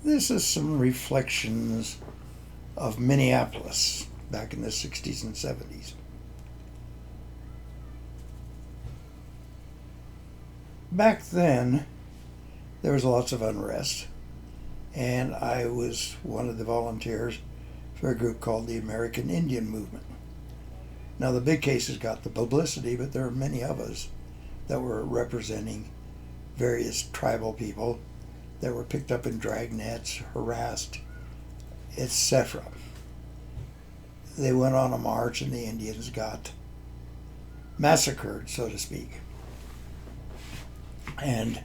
This is some reflections of Minneapolis back in the 60s and 70s. Back then, there was lots of unrest, and I was one of the volunteers for a group called the American Indian Movement. Now, the big cases got the publicity, but there are many of us that were representing various tribal people that were picked up in dragnets, harassed, etc. They went on a march, and the Indians got massacred, so to speak. And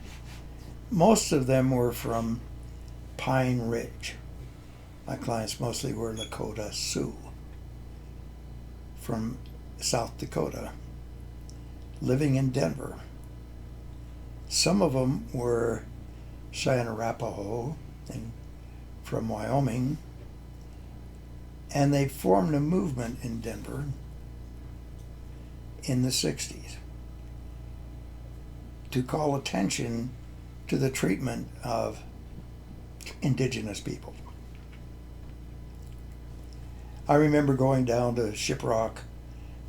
most of them were from Pine Ridge. My clients mostly were Lakota Sioux from South Dakota, living in Denver. Some of them were Cheyenne Arapaho and from Wyoming, and they formed a movement in Denver in the 60s to call attention to the treatment of indigenous people. I remember going down to Shiprock,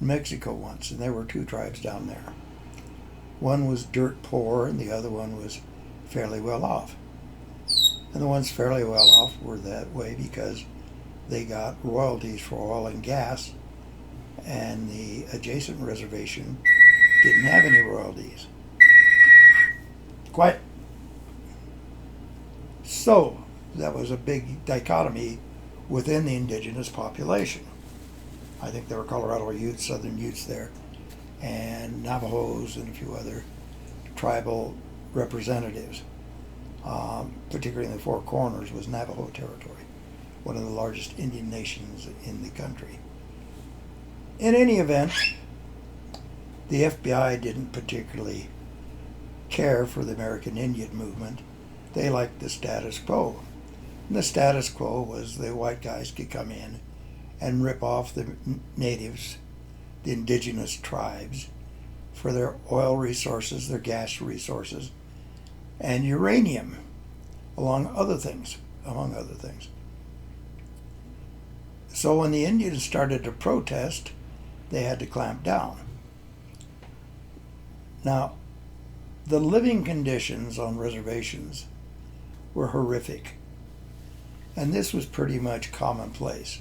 Mexico once, and there were two tribes down there. One was dirt poor and the other one was fairly well off. And the ones fairly well off were that way because they got royalties for oil and gas, and the adjacent reservation didn't have any royalties. Quiet. So that was a big dichotomy within the indigenous population. I think there were Colorado Utes, Southern Utes there, and Navajos and a few other tribal representatives. Particularly in the Four Corners was Navajo territory, one of the largest Indian nations in the country. In any event, the FBI didn't particularly care for the American Indian movement. They liked the status quo. And the status quo was the white guys could come in and rip off the natives, the indigenous tribes, for their oil resources, their gas resources, and uranium, among other things. So when the Indians started to protest, they had to clamp down. Now, the living conditions on reservations were horrific, and this was pretty much commonplace.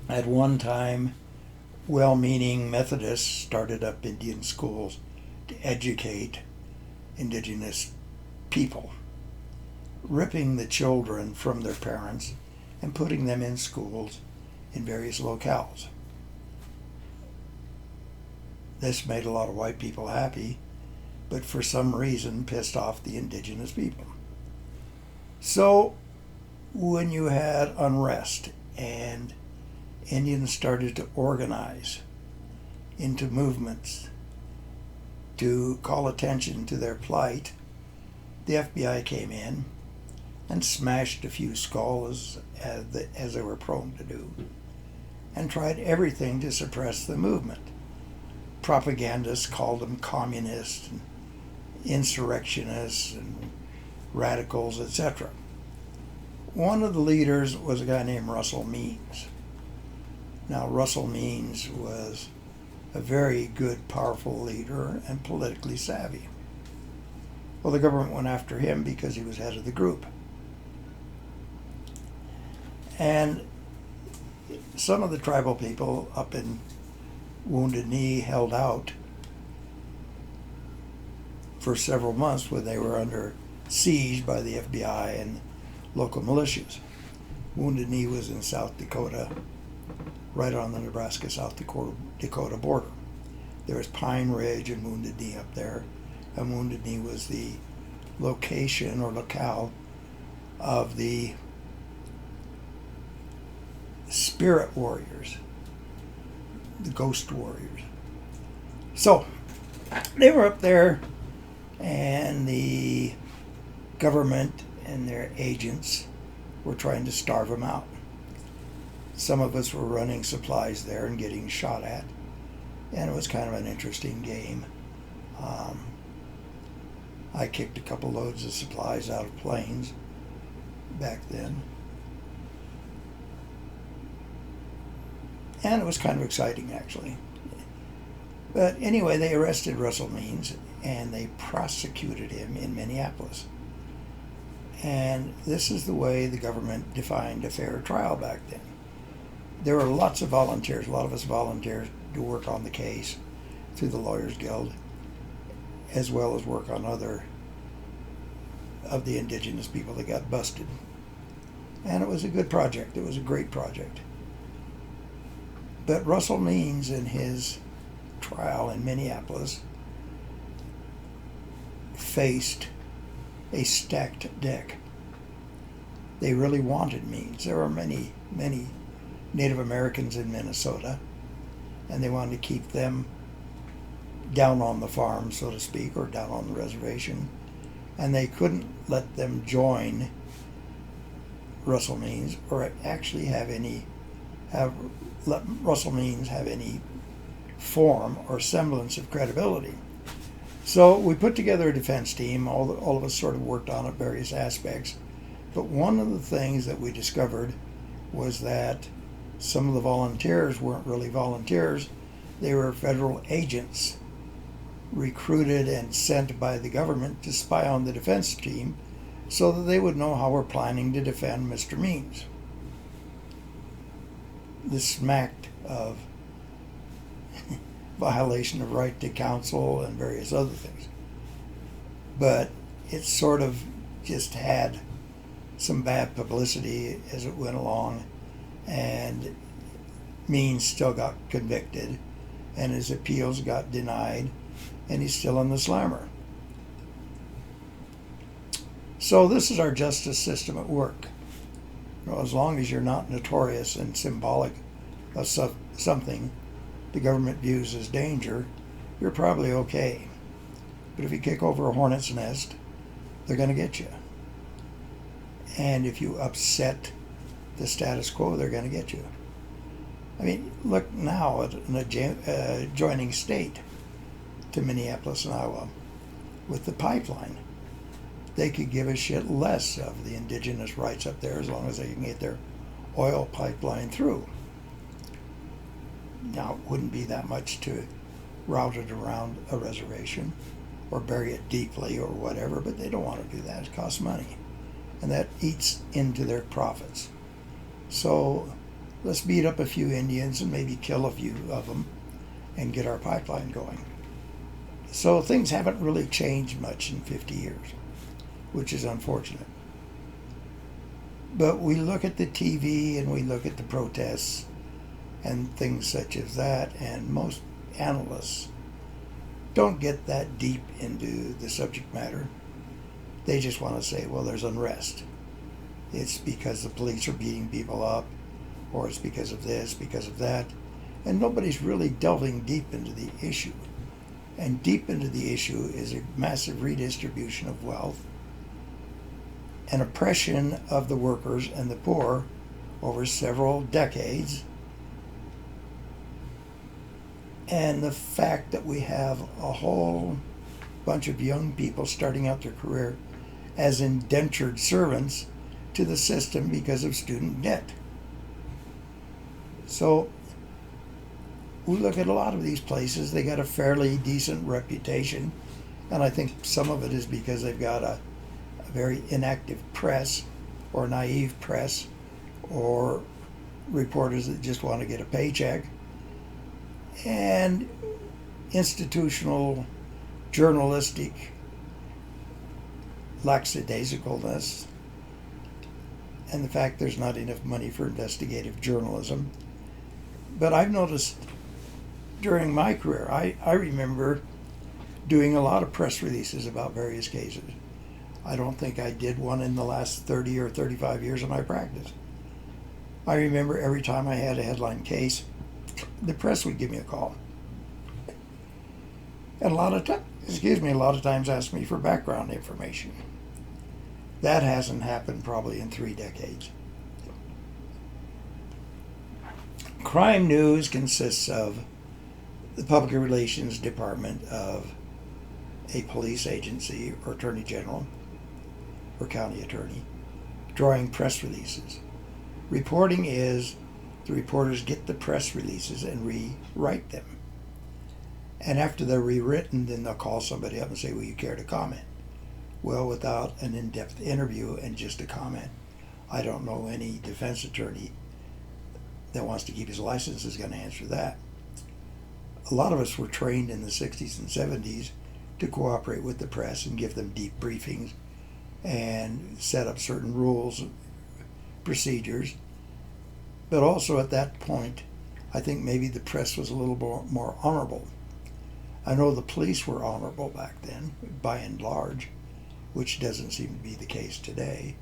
At one time, well-meaning Methodists started up Indian schools to educate indigenous people, ripping the children from their parents and putting them in schools in various locales. This made a lot of white people happy, but for some reason pissed off the indigenous people. So when you had unrest and Indians started to organize into movements to call attention to their plight, the FBI came in and smashed a few skulls, as they were prone to do, and tried everything to suppress the movement. Propagandists called them communists, and insurrectionists, and radicals, etc. One of the leaders was a guy named Russel Means. Now, Russel Means was a very good, powerful leader and politically savvy. Well, the government went after him because he was head of the group. And some of the tribal people up in Wounded Knee held out for several months when they were under siege by the FBI and local militias. Wounded Knee was in South Dakota, right on the Nebraska-South Dakota border. There was Pine Ridge and Wounded Knee up there, and Wounded Knee was the location or locale of the spirit warriors, the ghost warriors. So they were up there, and the government and their agents were trying to starve them out. Some of us were running supplies there and getting shot at, and it was kind of an interesting game. I kicked a couple loads of supplies out of planes back then. And it was kind of exciting, actually. But anyway, they arrested Russel Means and they prosecuted him in Minneapolis. And this is the way the government defined a fair trial back then. There were lots of volunteers. A lot of us volunteers to work on the case through the Lawyers Guild, as well as work on other of the indigenous people that got busted. And it was a good project. It was a great project. But Russel Means, in his trial in Minneapolis, faced a stacked deck. They really wanted Means. There were many Native Americans in Minnesota, and they wanted to keep them down on the farm, so to speak, or down on the reservation, and they couldn't let them join Russel Means or actually let Russel Means have any form or semblance of credibility. So we put together a defense team. All of us sort of worked on it, various aspects. But one of the things that we discovered was that some of the volunteers weren't really volunteers. They were federal agents recruited and sent by the government to spy on the defense team so that they would know how we're planning to defend Mr. Means. This smacked of violation of right to counsel and various other things. But it sort of just had some bad publicity as it went along, and Means still got convicted, and his appeals got denied, and he's still in the slammer. So this is our justice system at work. As long as you're not notorious and symbolic of something the government views as danger, you're probably okay. But if you kick over a hornet's nest, they're going to get you. And if you upset the status quo, they're going to get you. I mean, look now at an adjoining state to Minneapolis and Iowa with the pipeline. They could give a shit less of the indigenous rights up there as long as they can get their oil pipeline through. Now, it wouldn't be that much to route it around a reservation or bury it deeply or whatever, but they don't want to do that. It costs money. And that eats into their profits. So let's beat up a few Indians and maybe kill a few of them and get our pipeline going. So things haven't really changed much in 50 years, which is unfortunate. But we look at the TV and we look at the protests and things such as that, and most analysts don't get that deep into the subject matter. They just want to say, well, there's unrest. It's because the police are beating people up, or it's because of this, because of that. And nobody's really delving deep into the issue. And deep into the issue is a massive redistribution of wealth, an oppression of the workers and the poor over several decades, and the fact that we have a whole bunch of young people starting out their career as indentured servants to the system because of student debt. So we look at a lot of these places, they got a fairly decent reputation, and I think some of it is because they've got a very inactive press or naive press or reporters that just want to get a paycheck, and institutional journalistic lackadaisicalness, and the fact there's not enough money for investigative journalism. But I've noticed during my career, I remember doing a lot of press releases about various cases. I don't think I did one in the last 30 or 35 years of my practice. I remember every time I had a headline case, the press would give me a call. And a lot of times asked me for background information. That hasn't happened probably in 3 decades. Crime news consists of the public relations department of a police agency or attorney general or county attorney drawing press releases. Reporting is the reporters get the press releases and rewrite them. And after they're rewritten, then they'll call somebody up and say, will you care to comment? Well, without an in-depth interview and just a comment, I don't know any defense attorney that wants to keep his license is going to answer that. A lot of us were trained in the 60s and 70s to cooperate with the press and give them deep briefings and set up certain rules, procedures. But also at that point, I think maybe the press was a little more honorable. I know the police were honorable back then, by and large, which doesn't seem to be the case today.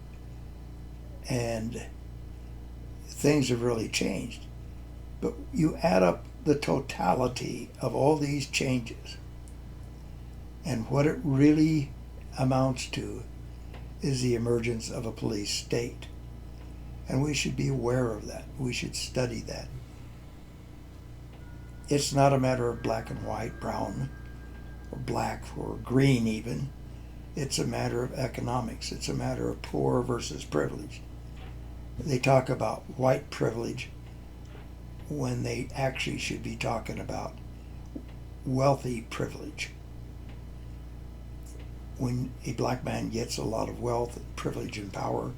And things have really changed. But you add up the totality of all these changes, and what it really amounts to is the emergence of a police state. And we should be aware of that. We should study that. It's not a matter of black and white, brown, or black, or green even. It's a matter of economics. It's a matter of poor versus privilege. They talk about white privilege when they actually should be talking about wealthy privilege. When a black man gets a lot of wealth, privilege, and power,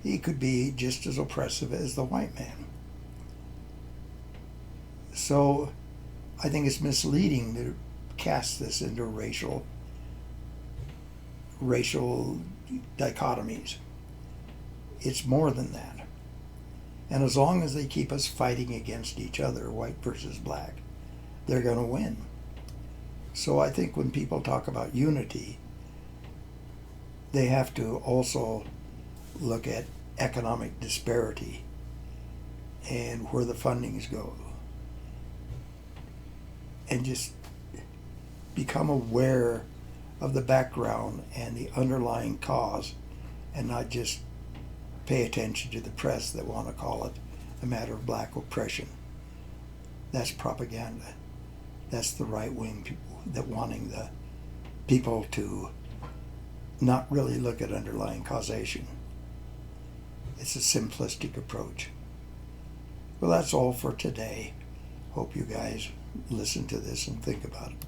he could be just as oppressive as the white man. So I think it's misleading to cast this into racial dichotomies. It's more than that. And as long as they keep us fighting against each other, white versus black, they're going to win. So I think when people talk about unity, they have to also look at economic disparity and where the fundings go. And just become aware of the background and the underlying cause, and not just pay attention to the press that want to call it a matter of black oppression. That's propaganda. That's the right-wing people that wanting the people to not really look at underlying causation. It's a simplistic approach. Well, that's all for today. Hope you guys listen to this and think about it.